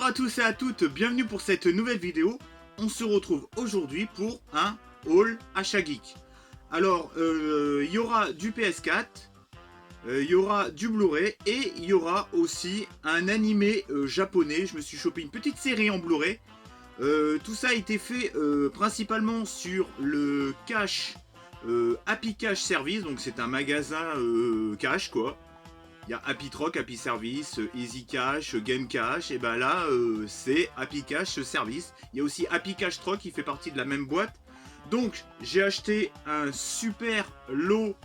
Bonjour à tous et à toutes, bienvenue pour cette nouvelle vidéo. On se retrouve aujourd'hui pour un haul achat geek. Alors, il y aura du PS4, il y aura du Blu-ray et il y aura aussi un animé japonais. Je me suis chopé une petite série en Blu-ray. Tout ça a été fait principalement sur le cash Happy Cash Service, donc c'est un magasin cash quoi. Il y a Happy Truck, Happy Service, Easy Cash, Game Cash, et ben là c'est Happy Cash Service. Il y a aussi Happy Cash Truck qui fait partie de la même boîte. Donc j'ai acheté un super lot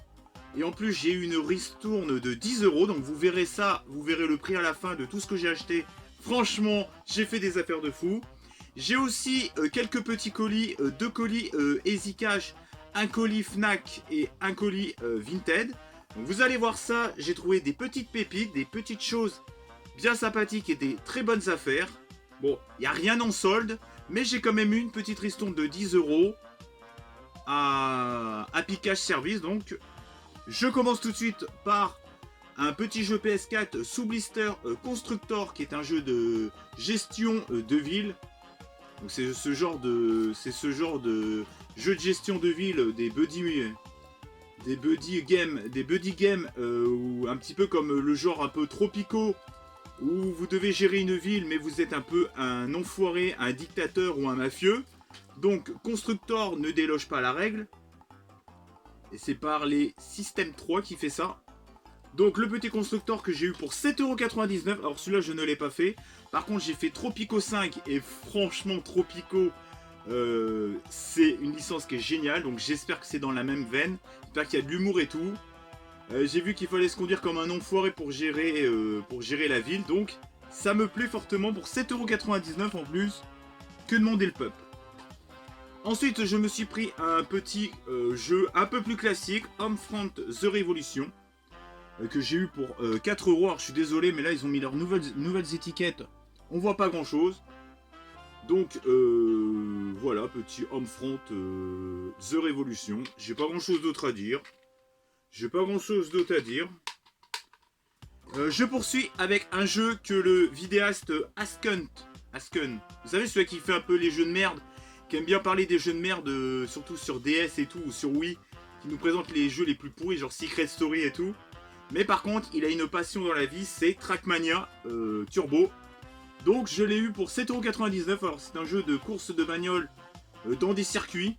et en plus j'ai eu une ristourne de 10 €. Donc vous verrez ça, vous verrez le prix à la fin de tout ce que j'ai acheté. Franchement, j'ai fait des affaires de fou. J'ai aussi quelques petits colis, deux colis Easy Cash, un colis Fnac et un colis Vinted. Donc vous allez voir ça, j'ai trouvé des petites pépites, des petites choses bien sympathiques et des très bonnes affaires. Bon, il n'y a rien en solde, mais j'ai quand même eu une petite ristourne de 10 € à Happy Cash Service. Donc je commence tout de suite par un petit jeu PS4 sous blister Constructor, qui est un jeu de gestion de ville. Donc c'est ce genre de jeu de gestion de ville, des buddy games ou un petit peu comme le genre un peu Tropico, où vous devez gérer une ville mais vous êtes un peu un enfoiré, un dictateur ou un mafieux. Donc Constructor ne déloge pas la règle. Et c'est par les System 3 qui fait ça. Donc le petit Constructor que j'ai eu pour 7,99 €. Alors celui-là je ne l'ai pas fait. Par contre j'ai fait Tropico 5 et franchement Tropico... c'est une licence qui est géniale, donc j'espère que c'est dans la même veine. J'espère qu'il y a de l'humour et tout. J'ai vu qu'il fallait se conduire comme un enfoiré pour gérer la ville, donc ça me plaît fortement pour 7,99 € en plus. Que demander le peuple. Ensuite, je me suis pris un petit jeu un peu plus classique, Homefront The Revolution, que j'ai eu pour 4 €. Alors je suis désolé, mais là ils ont mis leurs nouvelles étiquettes. On voit pas grand chose. Donc voilà, petit Homefront The Revolution. J'ai pas grand chose d'autre à dire. Je poursuis avec un jeu que le vidéaste Asken, vous savez celui qui fait un peu les jeux de merde, qui aime bien parler des jeux de merde, surtout sur DS et tout, ou sur Wii, qui nous présente les jeux les plus pourris, genre Secret Story et tout. Mais par contre, il a une passion dans la vie, c'est Trackmania Turbo. Donc je l'ai eu pour 7,99 €. Alors c'est un jeu de course de bagnole dans des circuits,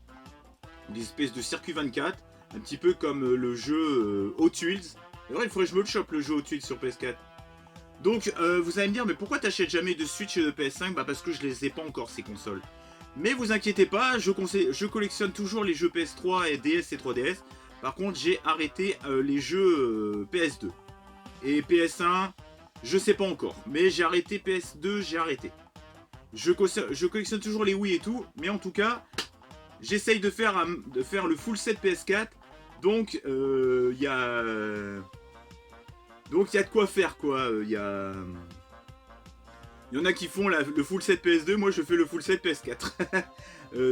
des espèces de circuits 24, un petit peu comme le jeu Hot Wheels. D'ailleurs il faudrait que je me le chope le jeu Hot Wheels sur PS4. Donc vous allez me dire, mais pourquoi t'achètes jamais de Switch et de PS5? Bah parce que je les ai pas encore ces consoles. Mais vous inquiétez pas, je collectionne toujours les jeux PS3 et DS et 3DS. Par contre j'ai arrêté les jeux PS2 et PS1. Je sais pas encore, mais j'ai arrêté PS2, j'ai arrêté. Je collectionne toujours les Wii et tout, mais en tout cas, j'essaye de faire le full set PS4. Donc, il y a de quoi faire, quoi. Il y en a qui font le full set PS2, moi je fais le full set PS4.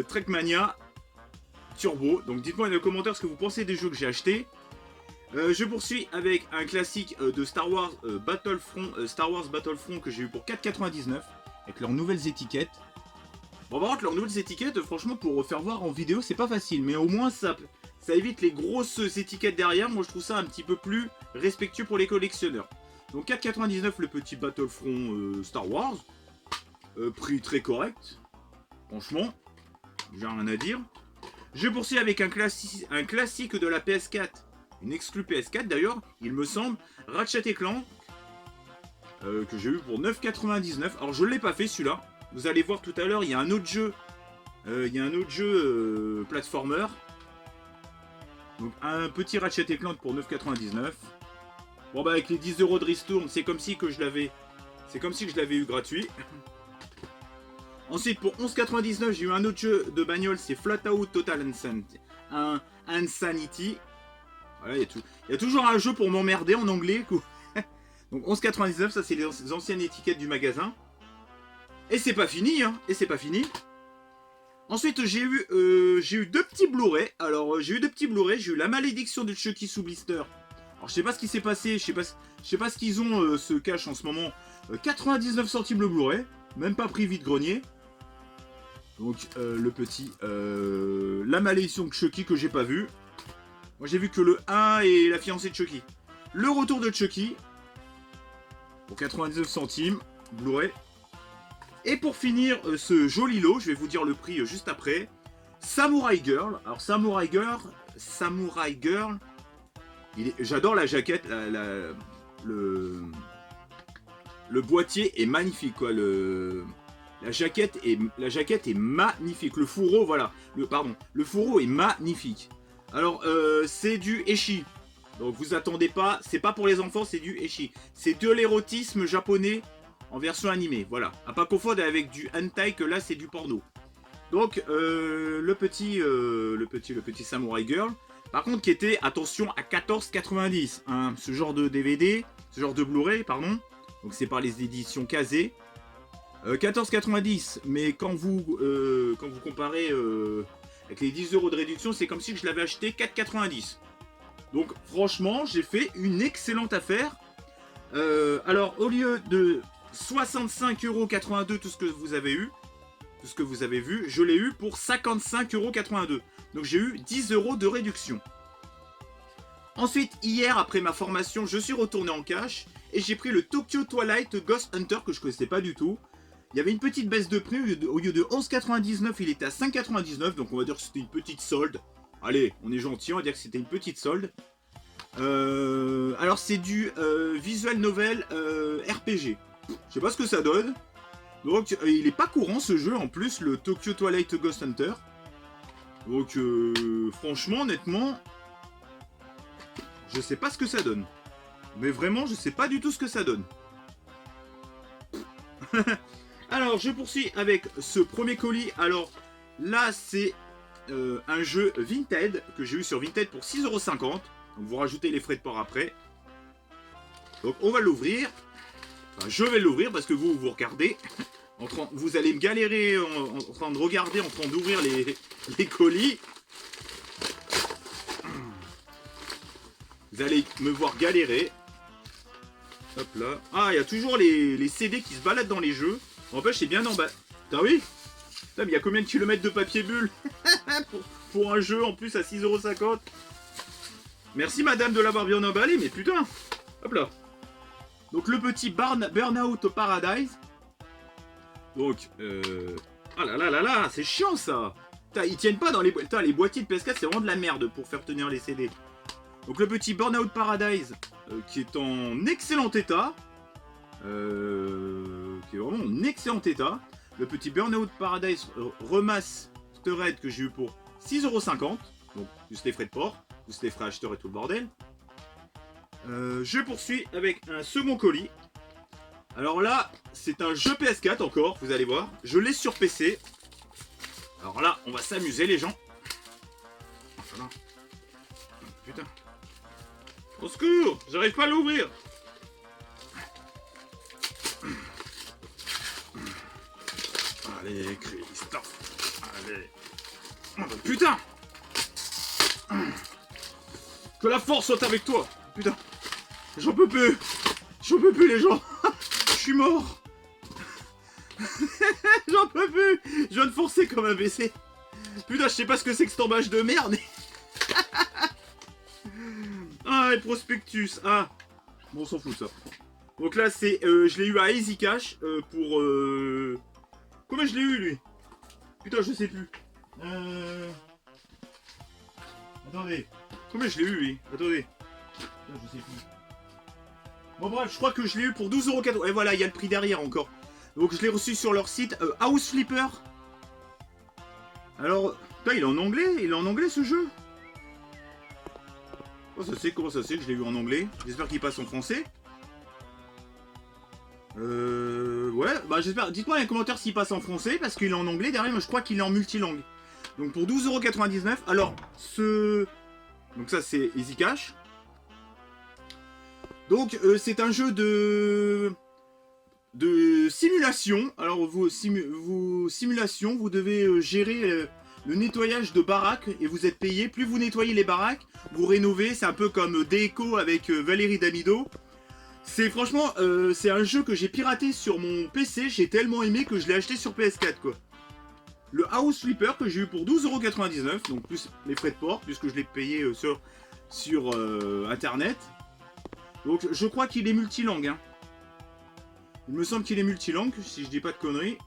Trackmania Turbo. Donc dites-moi dans les commentaires ce que vous pensez des jeux que j'ai achetés. Je poursuis avec un classique de Star Wars Battlefront que j'ai eu pour 4,99 € avec leurs nouvelles étiquettes. Bon, par contre, leurs nouvelles étiquettes, franchement, pour faire voir en vidéo, c'est pas facile, mais au moins ça évite les grosses étiquettes derrière. Moi, je trouve ça un petit peu plus respectueux pour les collectionneurs. Donc 4,99 € le petit Battlefront Star Wars, prix très correct, franchement, j'ai rien à dire. Je poursuis avec un classique de la PS4. Une exclue PS4 d'ailleurs, il me semble, Ratchet & Clank, que j'ai eu pour 9,99 €. Alors je ne l'ai pas fait celui-là, vous allez voir tout à l'heure, il y a un autre jeu, platformer. Donc un petit Ratchet & Clank pour 9,99 €. Bon bah avec les 10 € de ristourne, c'est comme si je l'avais eu gratuit. Ensuite pour 11,99 €, j'ai eu un autre jeu de bagnole, c'est Flatout Total Insanity. Voilà, il y a toujours un jeu pour m'emmerder en anglais. Donc 11,99 €, ça c'est les anciennes étiquettes du magasin. Et c'est pas fini, hein. Ensuite j'ai eu deux petits Blu-ray. Alors j'ai eu La Malédiction de Chucky sous blister. Alors je sais pas ce qui s'est passé, je sais pas ce qu'ils ont ce cache en ce moment. 99 centimes le Blu-ray. Même pas pris vide-grenier. Donc le petit... la malédiction de Chucky que j'ai pas vu. Moi j'ai vu que le 1 et la fiancée de Chucky. Le retour de Chucky. Pour 99 centimes. Blu-ray. Et pour finir ce joli lot, je vais vous dire le prix juste après. Samurai Girl. Alors Samurai Girl. J'adore la jaquette. Le boîtier est magnifique quoi. La jaquette est magnifique. Le fourreau, voilà. Le fourreau est magnifique. Alors, c'est du ecchi. Donc, vous attendez pas. C'est pas pour les enfants, c'est du ecchi. C'est de l'érotisme japonais en version animée. Voilà. À pas confondre avec du hentai, que là, c'est du porno. Donc, le petit Samurai Girl. Par contre, qui était, attention, à 14,90. Hein, ce genre de DVD, ce genre de Blu-ray, pardon. Donc, c'est par les éditions Kazé. 14,90, mais quand vous comparez avec les 10 € de réduction, c'est comme si je l'avais acheté 4,90. Donc franchement, j'ai fait une excellente affaire. Alors au lieu de 65,82 €, tout ce que vous avez vu, je l'ai eu pour 55,82 €. Donc j'ai eu 10 € de réduction. Ensuite, hier, après ma formation, je suis retourné en cash et j'ai pris le Tokyo Twilight Ghost Hunter que je connaissais pas du tout. Il y avait une petite baisse de prix, au lieu de 11,99, il était à 5,99, donc on va dire que c'était une petite solde. Allez, on est gentil, on va dire que c'était une petite solde. Alors c'est du visual novel RPG. Je sais pas ce que ça donne. Donc il est pas courant ce jeu, en plus, le Tokyo Twilight Ghost Hunter. Donc franchement, honnêtement, je sais pas ce que ça donne. Mais vraiment, je sais pas du tout ce que ça donne. Alors, je poursuis avec ce premier colis. Alors, là, c'est un jeu Vinted que j'ai eu sur Vinted pour 6,50 €. Donc, vous rajoutez les frais de port après. Donc, on va l'ouvrir. Enfin, je vais l'ouvrir parce que vous regardez. Vous allez me galérer en train de regarder, en train d'ouvrir les colis. Vous allez me voir galérer. Hop là. Ah, il y a toujours les CD qui se baladent dans les jeux. N'empêche, c'est bien en bas. Putain, oui. Putain, mais il y a combien de kilomètres de papier bulle pour un jeu en plus à 6,50 €. Merci madame de l'avoir bien emballé, mais putain. Hop là. Donc le petit Burnout Paradise. Donc, ah là là là là, c'est chiant ça. Putain, ils tiennent pas dans les boîtiers. Les boîtiers de PS4, c'est vraiment de la merde pour faire tenir les CD. Donc le petit Burnout Paradise, qui est en excellent état. Qui est vraiment en excellent état. Le petit Burnout Paradise Remastered que j'ai eu pour 6,50 €. Donc, plus les frais de port, plus les frais acheteurs et tout le bordel. Je poursuis avec un second colis. Alors là, c'est un jeu PS4 encore, vous allez voir. Je l'ai sur PC. Alors là, on va s'amuser les gens. Voilà. Putain. Au secours, j'arrive pas à l'ouvrir. Allez, Christophe. Allez. Oh, putain. Que la force soit avec toi. Putain. J'en peux plus. J'en peux plus les gens. Je suis mort. J'en peux plus. Je viens de forcer comme un WC. Putain, je sais pas ce que c'est que cet emballage de merde. Ah, et prospectus. Ah. Bon, on s'en fout ça. Donc là, c'est, je l'ai eu à Easy Cash pour... Combien je l'ai eu, lui? Putain, je sais plus. Attendez. Combien je l'ai eu, lui? Attendez. Putain, je sais plus. Bon, bref, je crois que je l'ai eu pour 12,80 €. Et voilà, il y a le prix derrière encore. Donc, je l'ai reçu sur leur site House Flipper. Alors, putain, il est en anglais. Il est en anglais, ce jeu. Comment ça c'est que je l'ai eu en anglais? J'espère qu'il passe en français. Ouais, bah j'espère. Dites-moi dans les commentaires s'il passe en français, parce qu'il est en anglais derrière, mais je crois qu'il est en multilangue. Donc pour 12,99 €. Alors, donc ça c'est Easy Cash. Donc c'est un jeu de simulation. Alors simulation, vous devez gérer le nettoyage de baraques et vous êtes payé. Plus vous nettoyez les baraques, vous rénovez. C'est un peu comme Deco avec Valérie Damido. C'est franchement, c'est un jeu que j'ai piraté sur mon PC, j'ai tellement aimé que je l'ai acheté sur PS4 quoi. Le House Flipper que j'ai eu pour 12,99 €, donc plus les frais de port, puisque je l'ai payé sur internet. Donc je crois qu'il est multilangue. Hein. Il me semble qu'il est multilangue, si je dis pas de conneries.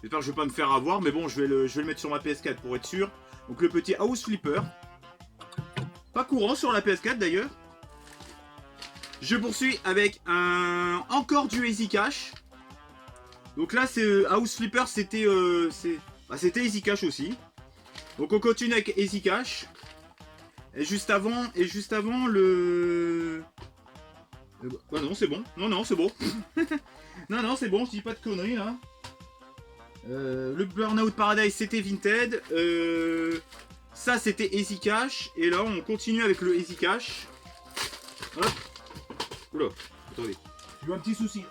J'espère que je vais pas me faire avoir, mais bon, je vais le mettre sur ma PS4 pour être sûr. Donc le petit House Flipper. Pas courant sur la PS4 d'ailleurs. Je poursuis avec encore du Easy Cash. Donc là, c'est House Flipper, c'était Easy Cash aussi. Donc on continue avec Easy Cash. Et juste avant le... Bah non, c'est bon. Non, c'est bon. non, c'est bon, je dis pas de conneries là. Le Burnout Paradise, c'était Vinted. Ça, c'était Easy Cash. Et là, on continue avec le Easy Cash. Hop. Oula, attendez. J'ai eu un petit souci.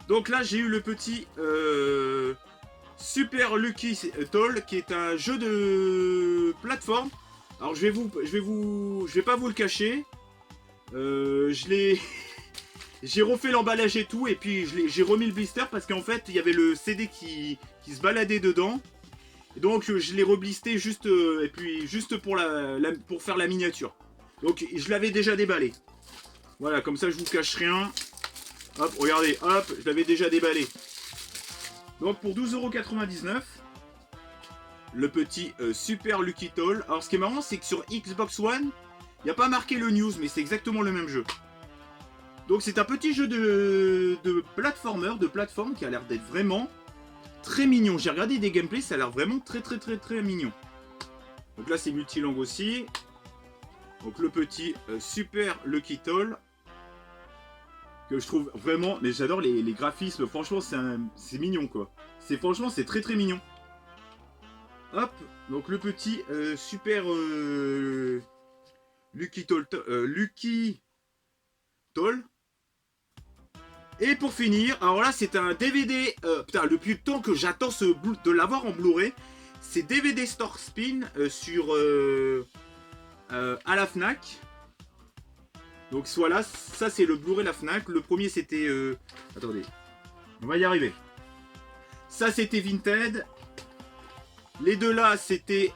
Donc là, j'ai eu le petit Super Lucky Toll, qui est un jeu de plateforme. Alors, je vais pas vous le cacher. J'ai refait l'emballage et tout, et puis j'ai remis le blister parce qu'en fait, il y avait le CD qui se baladait dedans. Et donc, je l'ai reblisté juste, et puis juste pour faire la miniature. Donc, je l'avais déjà déballé. Voilà, comme ça, je vous cache rien. Hop, regardez, hop, je l'avais déjà déballé. Donc, pour 12,99 €, le petit Super Lucky Toll. Alors, ce qui est marrant, c'est que sur Xbox One, il n'y a pas marqué le news, mais c'est exactement le même jeu. Donc c'est un petit jeu de plateforme qui a l'air d'être vraiment très mignon. J'ai regardé des gameplays, ça a l'air vraiment très mignon. Donc là c'est multilangue aussi. Donc le petit Super Lucky Toll. Que je trouve vraiment... Mais j'adore les graphismes, franchement c'est mignon quoi. Franchement c'est très mignon. Hop, donc le petit Super Lucky Toll. Et pour finir, alors là c'est un DVD, putain depuis le temps que j'attends de l'avoir en Blu-ray, c'est DVD Store Spin à la Fnac. Donc voilà, ça c'est le Blu-ray la Fnac, le premier c'était, attendez, on va y arriver. Ça c'était Vinted, les deux là c'était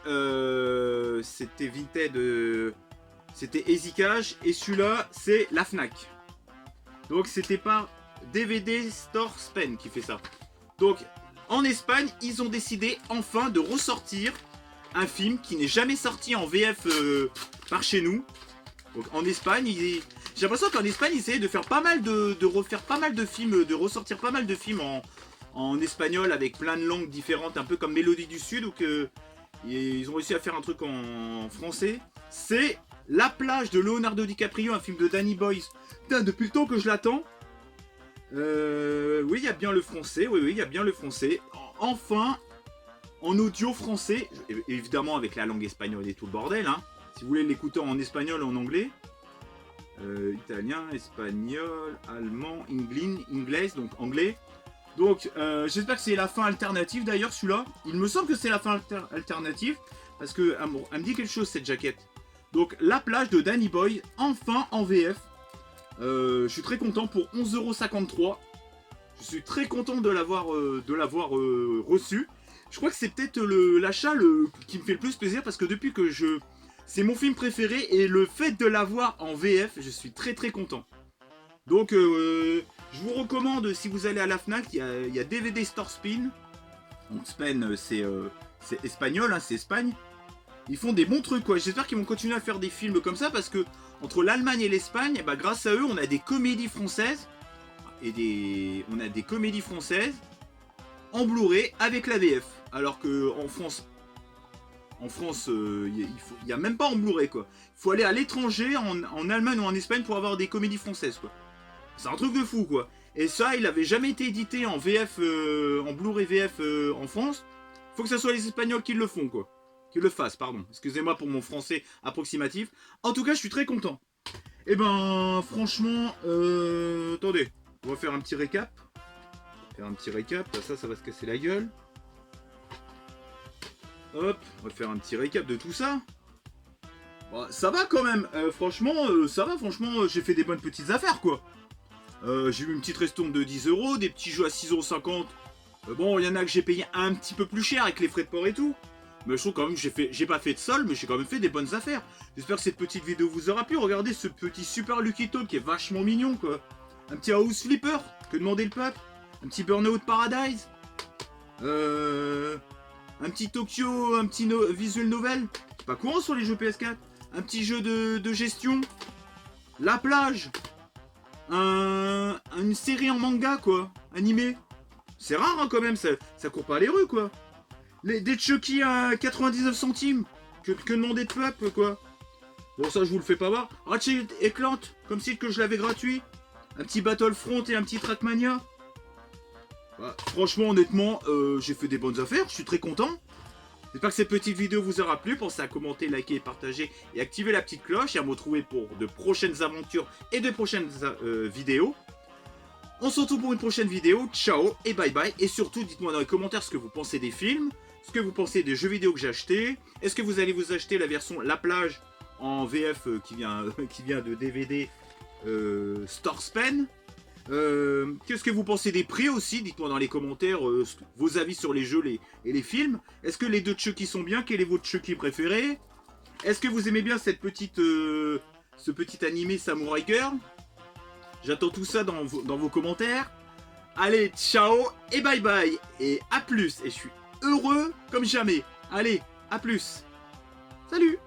Vinted, c'était Easy Cash, et celui-là c'est la Fnac. Donc c'était par DVD Store Spain qui fait ça. Donc en Espagne, ils ont décidé enfin de ressortir un film qui n'est jamais sorti en VF par chez nous. Donc en Espagne, j'ai l'impression qu'en Espagne, ils essayaient de faire pas mal de refaire pas mal de films, de ressortir pas mal de films en espagnol avec plein de langues différentes, un peu comme Mélodie du Sud, ou que ils ont réussi à faire un truc en français. C'est La plage de Leonardo DiCaprio, un film de Danny Boyle. Putain, depuis le temps que je l'attends. Oui, il y a bien le français. Oui, il y a bien le français. Enfin, en audio français. Évidemment, avec la langue espagnole et tout le bordel. Hein. Si vous voulez l'écouter en espagnol ou en anglais. Italien, espagnol, allemand, anglais, donc anglais. Donc, j'espère que c'est la fin alternative d'ailleurs, celui-là. Il me semble que c'est la fin alternative. Parce que elle me dit quelque chose, cette jaquette. Donc, La plage de Danny Boyle, enfin en VF. Je suis très content pour 11,53 €. Je suis très content de l'avoir reçu. Je crois que c'est peut-être l'achat qui me fait le plus plaisir parce que depuis que c'est mon film préféré et le fait de l'avoir en VF, je suis très content. Donc je vous recommande, si vous allez à la Fnac, il y a DVD Store Spin. Donc Spain c'est espagnol, hein, c'est Espagne. Ils font des bons trucs quoi. J'espère qu'ils vont continuer à faire des films comme ça parce que entre l'Allemagne et l'Espagne, bah, grâce à eux, on a des comédies françaises on a des comédies françaises en Blu-ray avec la VF. Alors que en France, il n'y a même pas en Blu-ray quoi. Il faut aller à l'étranger, en Allemagne ou en Espagne pour avoir des comédies françaises quoi. C'est un truc de fou quoi. Et ça, il avait jamais été édité en VF, en Blu-ray VF en France. Faut que ce soit les Espagnols qui le font quoi. Qui le fassent, pardon. Excusez-moi pour mon français approximatif. En tout cas, je suis très content. Et ben, franchement, attendez. On va faire un petit récap. Ça va se casser la gueule. Hop, on va faire un petit récap de tout ça. Bah, ça va quand même, franchement, ça va, franchement, j'ai fait des bonnes petites affaires, quoi. J'ai eu une petite ristourne de 10 euros, des petits jeux à 6,50 €. Bon, il y en a que j'ai payé un petit peu plus cher avec les frais de port et tout. Mais je trouve quand même que j'ai pas fait de sol, mais j'ai quand même fait des bonnes affaires. J'espère que cette petite vidéo vous aura plu. Regardez ce petit super Lucky Toad qui est vachement mignon, quoi. Un petit House Flipper, que demandait le peuple. Un petit Burnout Paradise. Un petit Tokyo, un petit visual novel. C'est pas courant sur les jeux PS4. Un petit jeu de gestion. La plage. Une série en manga, quoi. Animé. C'est rare, hein, quand même. Ça court pas les rues, quoi. Des Chucky à 99 centimes. Que demander de peuple, quoi. Bon, ça, je vous le fais pas voir. Ratchet et Clank, comme si que je l'avais gratuit. Un petit Battlefront et un petit Trackmania. Bah, franchement, honnêtement, j'ai fait des bonnes affaires. Je suis très content. J'espère que cette petite vidéo vous aura plu. Pensez à commenter, liker, partager et activer la petite cloche. Et à me retrouver pour de prochaines aventures et de prochaines vidéos. On se retrouve pour une prochaine vidéo. Ciao et bye bye. Et surtout, dites-moi dans les commentaires ce que vous pensez des films. Ce que vous pensez des jeux vidéo que j'ai achetés. Est-ce que vous allez vous acheter la version La Plage en VF qui vient de DVD Starspen. Qu'est-ce que vous pensez des prix aussi? Dites-moi dans les commentaires vos avis sur les jeux et les films. Est-ce que les deux Chucky sont bien? Quel est votre Chucky préféré? Est-ce que vous aimez bien cette petite, ce petit animé Samurai Girl? J'attends tout ça dans vos commentaires. Allez, ciao et bye bye. Et à plus. Et je suis heureux comme jamais. Allez, à plus. Salut.